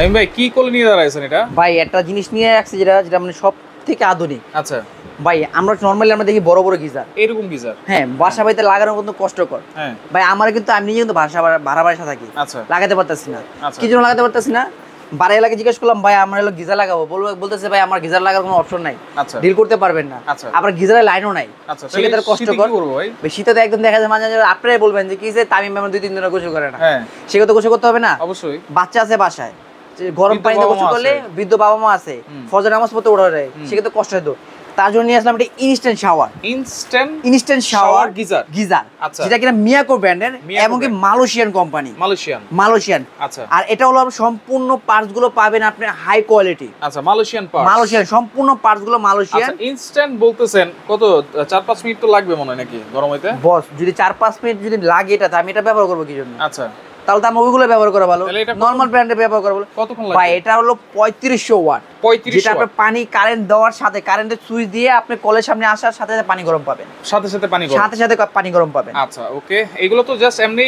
তামিম ভাই কি কোলে নিয়ে দাঁড়াইছেন এটা? ভাই একটা জিনিস নিয়ে রাখছি যেটা মানে সব থেকে আধুনিক। আচ্ছা ভাই আমরা নরমালি আমরা দেখি বড় বড় গিজার, এরকম গিজার, হ্যাঁ বাসা বাড়িতে লাগানো কিন্তু কষ্টকর। হ্যাঁ ভাই আমার কিন্তু আমি নিজে কিন্তু ভাড়া বাসা থাকি, আচ্ছা লাগাতে পারতেছি না। আচ্ছা। কি জন্য লাগাতে পারতেছি না? বাড়ি এলাকায় জিজ্ঞেস করলাম ভাই আমার হলো গিজার লাগাবো, বলতেছে ভাই আমার গিজার লাগার কোনো অপশন নাই, আচ্ছা ডিল করতে পারবেন না। আচ্ছা আবার গিজারের লাইনও নাই, আচ্ছা, সেক্ষেত্রে কষ্টকর। ভাই শীতে তো একদম দেখা যায় মাঝে মাঝে আপনারাই বলবেন যে কি যে তামিম ম্যাম 2-3 দিন গোসল করে না, হ্যাঁ সেক্ষেত্রে গোসল করতে হবে না। অবশ্যই বাচ্চা আছে বাসায়, গরম পানিতে গোসল করলে বৃদ্ধ বাবা মা আছে, ফজর নামাজ পড়তে ওঠা যায়, সেক্ষেত্রে কষ্ট হতো। তার জন্য নিয়ে আসলাম একটা ইনস্ট্যান্ট শাওয়ার গিজার, যেটা কিনা মিয়াকো ব্র্যান্ডের এবং কি মালয়েশিয়ান কোম্পানি, মালয়েশিয়ান। আচ্ছা আর এটা হলো সম্পূর্ণ পার্টস গুলো পাবেন আপনি হাই কোয়ালিটি। আচ্ছা মালয়েশিয়ান সম্পূর্ণ পার্টস গুলো মালয়েশিয়ান। আচ্ছা ইনস্ট্যান্ট বলতেছেন কত 4-5 মিনিট তো লাগবে মনে হয় নাকি গরম হইতে? বস যদি 4-5 মিনিট যদি লাগে এটা আমি এটা ব্যবহার করব কি জন্য? আচ্ছা তাহলে তো আমি ওইগুলো ব্যবহার করা ভালো, নরমাল ব্র্যান্ডের ব্যবহার করা ভালো। কতক্ষণ লাগবে? ভাই এটা হলো 3500 ওয়াট, যেটা আপনি পানি কারেন্ট দেওয়ার সাথে কারেন্টের সুইচ দিয়ে আপনি কলের সামনে আসার সাথে সাথে পানি গরম পাবেন, সাথে পানি গরম পাবেন। আচ্ছা ওকে, এগুলো তো জাস্ট এমনি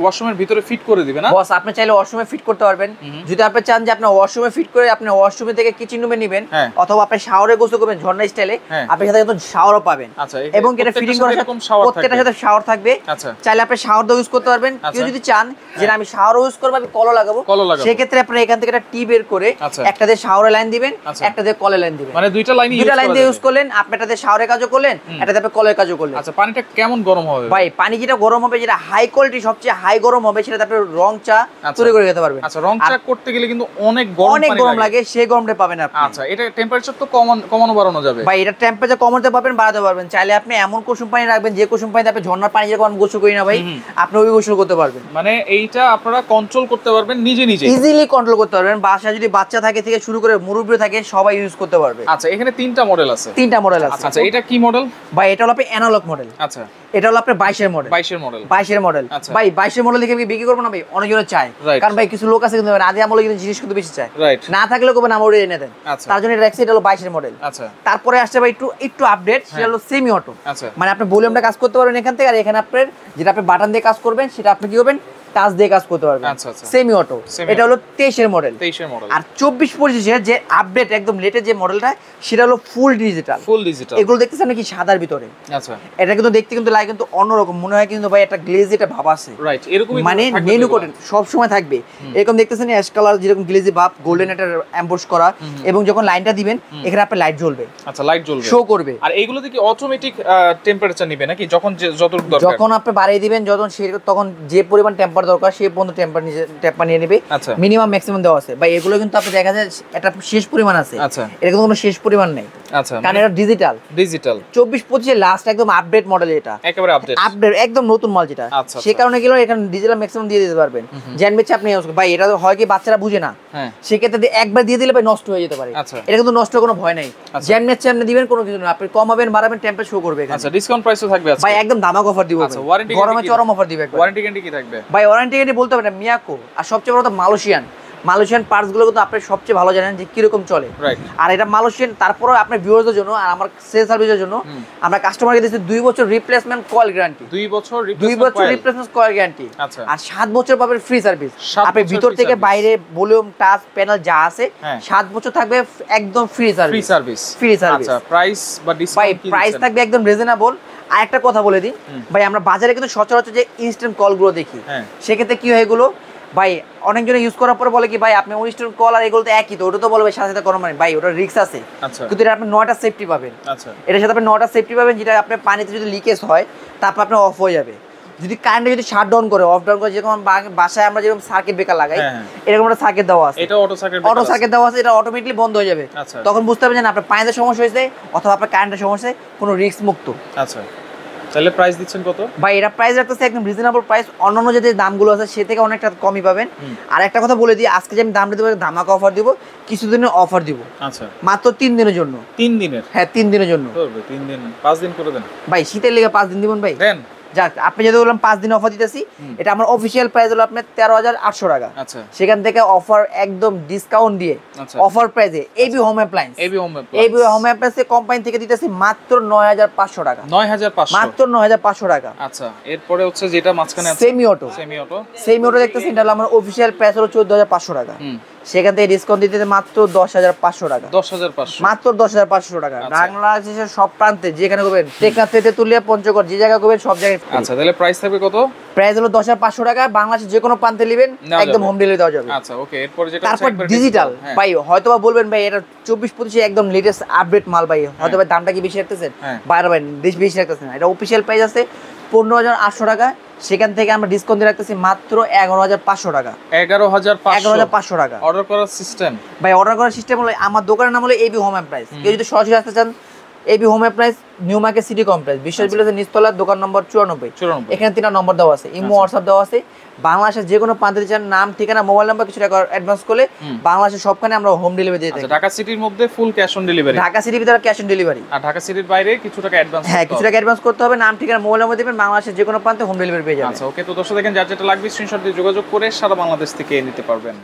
ওয়াশরুমের ভিতরে ফিট করে দিবেন না? বস আপনি চাইলে ওয়াশরুমে ফিট করতে পারবেন। যদি আপনি চান যে আপনি ওয়াশরুমে ফিট করে আপনি ওয়াশরুমে থেকে কিচেন রুমে নেবেন, অথবা আপনি শাওয়ারে গোসল করবেন ঝর্ণা স্টাইলে, আপনি সাথে কিন্তু শাওয়ারও পাবেন। আচ্ছা এবং এটা ফিটিং করার সাথে প্রত্যেকটার সাথে শাওয়ার থাকবে। আচ্ছা চাইলে আপনি শাওয়ার দিয়ে ইউজ করতে পারবেন। কেউ যদি চান যে আমি শাওয়ার ইউজ করব আমি কলও লাগাবো, সেই ক্ষেত্রে আপনি এখান থেকে একটা টি বের করে একটা দিয়ে শাওয়ারে লাইন দিবেন, একটা দিয়ে কলে লাইন দিবেন, মানে দুইটা লাইন দিয়ে ইউজ করলেন। আপনি একটা দিয়ে শাওয়ারের কাজও করলেন, একটা দিয়ে কলের কাজও করলেন। আচ্ছা পানিটা কেমন গরম হবে? ভাই পানি যেটা গরম হবে, যেটা হাই কোয়ালিটি সবচেয়ে হাই গরম হবে, সেটা আপনি রং চা তৈরি করে খেতে পারবেন। আচ্ছা রং চা করতে গেলে কিন্তু অনেক গরম লাগে, সেই গরমটা পাবেন আপনি। আচ্ছা এটা টেম্পারেচার তো কমানো বাড়ানো যাবে? ভাই এটা টেম্পারেচার কমাতে পারবেন, বাড়াতে পারবেন। চাইলে আপনি এমন কুসুম পানি রাখবেন যে কুসুম পানিতে আপনি ঝর্ণার পানি যেরকম গোসল করি না ভাই, আপনি ওই গোসল করতে পারবেন। মানে এইটা আপনারা কন্ট্রোল করতে পারবেন নিজে ইজিলি কন্ট্রোল করতে পারবেন। বাসায় যদি বাচ্চা থাকে থেকে শুরু করে মুরব্বি থাকে সবাই ইউজ করতে পারবে। আচ্ছা এখানে তিনটা মডেল আছে? আচ্ছা এটা কি মডেল? ভাই এটা হলো আপনি অ্যানালগ মডেল। আচ্ছা এটা হলো আপনার 22 এর মডেল। ভাই 22 এর মডেল দেখে আমি বিক্রি করব না ভাই, অনেকজনে চায়, কারণ ভাই কিছু লোক আছে কিন্তু আদি আমলে কিন্তু জিনিস কিন্তু বেশি চায়, না থাকলে কোবেন আমার ওরে এনে দেন। তার জন্য এটা হলো 22 এর মডেল। আচ্ছা তারপরে আসছে ভাই একটু আপডেট, সেটা হলো সেমি অটো। মানে আপনি ভলিউমটা কাজ করতে পারবেন এখান থেকে, আর এখানে আপনার যেটা আপনি বাটন দিয়ে কাজ করবেন সেটা আপনি কি করবেন টাচ দিয়ে কাজ করতে পারবেন। সেমি অটো, এটা হলো 23 এর মডেল। আর 24-25 এর যে আপডেট একদম লেটেস্ট যে মডেলটা, সেটা হলো ফুল ডিজিটাল। এগুলো দেখতেছেন নাকি সাদার ভিতরে? আচ্ছা এটা কিন্তু দেখতে কিন্তু লাগে কিন্তু অন্যরকম মনে হয়, কিন্তু ভাই একটা গ্লেজ এটা ভাব আছে, রাইট? এরকমই মানে নেনু কটন সব সময় থাকবে এরকম দেখতেছেন, অ্যাশ কালার যেরকম গ্লেজি ভাব, গোল্ডেন এটা এমবোস করা, এবং যখন লাইনটা দিবেন এখানে আপনার লাইট জ্বলবে। আচ্ছা লাইট জ্বলবে, শো করবে। আর এইগুলোতে কি অটোমেটিক টেম্পারেচার নেবে নাকি? যতটুকু দরকার, যখন আপনি বাড়িয়ে দিবেন তখন যে পরিমাণ টেম্পার দরকার সেই পর্যন্ত টেম্পার নিয়ে নেবে। মিনিমাম ম্যাক্সিমাম দেওয়া আছে ভাই। এগুলো কিন্তু আপনি দেখা যায় একটা শেষ পরিমাণ আছে, এর কোনো শেষ পরিমাণ নেই। আচ্ছা কারণ এটা ডিজিটাল 24-25 এর লাস্ট একদম আপডেট মডেল, এটা একেবারে আপডেট একদম নতুন মাল যেটা, সেই কারণে গেলে এখানে ডিজিটাল ম্যাক্সিমাম দিয়ে দিতে পারবেন। জানবেন আপনি ভাই এটা হয় কি বাচ্চারা বুঝে না, সেক্ষেত্রে একবার দিয়ে দিলে ভাই নষ্ট হয়ে যেতে পারে। এটা কিন্তু নষ্ট কোনো ভয় নাই, জানবেন আপনি দিবেন কোনো কিছু না, আপনি কমাবেন বাড়াবেন টেম্পারেচার শো করবে। আচ্ছা ডিসকাউন্ট প্রাইসও থাকবে ভাই, একদম ধামাকা অফার দিব। গরমে চরম অফার দিবে। ওয়ারেন্টি গ্যারান্টি কি থাকবে? ভাই ওয়ারেন্টি গ্যারান্টি বলতে হবে না, মিয়াকো। আর সবচেয়ে বড় কথা মালয়েশিয়ান পার্টস গুলো কিন্তু আপনি সবচেয়ে ভালো জানেন যে কিরকম চলে। আর এটা মালয়েশিয়ান, তারপরে আপনার ভিউয়ারদের জন্য আর আমার সেল সার্ভিসের জন্য আমরা কাস্টমারকে দিচ্ছি 2 বছর রিপ্লেসমেন্ট কয়েল গ্যারান্টি। 2 বছর রিপ্লেসমেন্ট কয়েল গ্যারান্টি। আর 7 বছর পাবেন ফ্রি সার্ভিস। আপনি ভিতর থেকে বাইরে ভলিউম টাচ প্যানেল যা আছে 7 বছর থাকবে একদম ফ্রি সার্ভিস। আচ্ছা প্রাইস বা ডিসকাউন্ট কি? প্রাইস থাকবে একদম রিজনেবল। আর একটা কথা বলে দিই ভাই, আমরা বাজারে কিন্তু সচরাচর যে ইনস্ট্যান্ট কলগুলো দেখি, সেক্ষেত্রে কি হয় এগুলো ভাই অনেকজনে ইউজ করার পরে বলে কি ভাই আপনি ইনস্ট্যান্ট কল আর এগুলো তো একই, তো ওটা তো বলবে সাথে সাথে গরম পানি। ভাই ওটা রিস্ক আছে, কিন্তু এটা আপনি 9টা সেফটি পাবেন। এটার সাথে আপনি 9টা সেফটি পাবেন, যেটা আপনার পানিতে যদি লিকেজ হয় তারপর আপনার অফ হয়ে যাবে। যদি কারেন্ট যদি শাট ডাউন করে অফ ডাউন করে, যেরকম বাসায় আমরা যেরকম সার্কিট ব্রেকার লাগাই এরকম একটা সার্কিট দেওয়া আছে, এটা অটো সার্কিট দেওয়া আছে, এটা অটোমেটিক্যালি বন্ধ হয়ে যাবে। তখন বুঝতে হবে যে আপনার পানিতে সমস্যা হয়েছে অথবা আপনার কারেন্টের সমস্যা, কোনো রিস্ক মুক্ত। আচ্ছা তাহলে প্রাইস দিচ্ছেন কত? ভাই এটা প্রাইস রাখতেছে একদম রিজনেবল প্রাইস, অন্যান্য যে দামগুলো আছে সে থেকে অনেকটা কমই পাবেন। আর একটা কথা বলে দিই, আজকে যে আমি দাম দিতে পারি ধামাকা অফার দিব, কিছুদিনের অফার দিব। আচ্ছা মাত্র 3 দিনের জন্য। 3 দিনের? হ্যাঁ 3 দিনের জন্য। 3 দিন 5 দিন করে দেন ভাই, শীতের লেগে 5 দিন দিবেন ভাই। দেন যাক, আপনি যদি বললাম 5 দিন অফার দিতেছি, এটা আমার অফিশিয়াল প্রাইস হলো আপনার 13,800 টাকা। আচ্ছা সেখান থেকে অফার একদম ডিসকাউন্ট দিয়ে অফার প্রাইসে এবি হোম অ্যাপ্লায়েন্স কোম্পানি থেকে দিতেছি মাত্র 9,500 টাকা। 9,500 মাত্র 9,500 টাকা। আচ্ছা এরপরে হচ্ছে যেটা মাঝখানে আছে সেমি অটো দেখতেছেন, এটা হলো আমার অফিশিয়াল প্রাইস হলো 14,500 টাকা। সেখান থেকে ডিসকাউন্ট দিতে মাত্র 10,500 টাকা। 10,500 মাত্র 10,500 টাকা। বাংলাদেশের সব প্রান্তে যেখানে করবেন, টেকনাফ থেকে তুলিয়া পঞ্চগড় যে জায়গা করবেন সব জায়গায়। আচ্ছা তাহলে প্রাইস থাকবে কত? প্রাইস হলো 10,500 টাকা। বাংলাদেশের যে কোনো প্রান্তে নেবেন একদম হোম ডেলিভারি দেওয়া যাবে। আচ্ছা ওকে, এরপর যেটা তারপর ডিজিটাল ভাই, হয়তোবা বলবেন ভাই এটা 24-25 একদম লেটেস্ট আপডেট মাল ভাই, হয়তো ভাই দামটা কি বেশি রাখতেছেন, বাইরে ভাই বেশি রাখতেছেন। এটা অফিশিয়াল প্রাইস আছে 15,800 টাকা, সেখান থেকে আমরা ডিসকাউন্ট দিয়ে রাখতেছি মাত্র 11,500 টাকা। 11,500 টাকা। অর্ডার করার সিস্টেম ভাই, অর্ডার করার সিস্টেম হলো আমার দোকানের নাম হলো এবি হোম এমপ্রাইজ। কেউ যদি সরাসরি আসতে চান, এবি হোম এমপ্রাইজ, New Market city complex, Biswas বিলাসের নিচতলা, দোকান নম্বর 94। এখানে 3টা নম্বর দেওয়া আছে, ইমো হোয়াটসঅ্যাপ দেওয়া আছে। বাংলাদেশের যে কোনো প্রান্তে চান, নাম ঠিকানা মোবাইল নাম্বার কিছু টাকা অ্যাডভান্স করলে বাংলাদেশের সবখানে আমরা হোম ডেলিভারি দিয়ে থাকি। ঢাকা সিটির মধ্যে full cash on delivery, Dhaka সিটির ভিতরে ক্যাশ অন ডেলিভারি, আর ঢাকা সিটির বাইরে কিছু টাকা অ্যাডভান্স। হ্যাঁ, কিছু টাকা অ্যাডভান্স করতে হবে, নাম ঠিকানা মোবাইল নাম্বার দিবেন, বাংলাদেশের যে কোনো প্রান্তে হোম ডেলিভারি পেয়ে যাবেন। আচ্ছা ওকে, তো দর্শক দেখেন যার যেটা লাগবে স্ক্রিনশট দিয়ে যোগাযোগ করে সারা বাংলাদেশ থেকে নিতে পারবেন।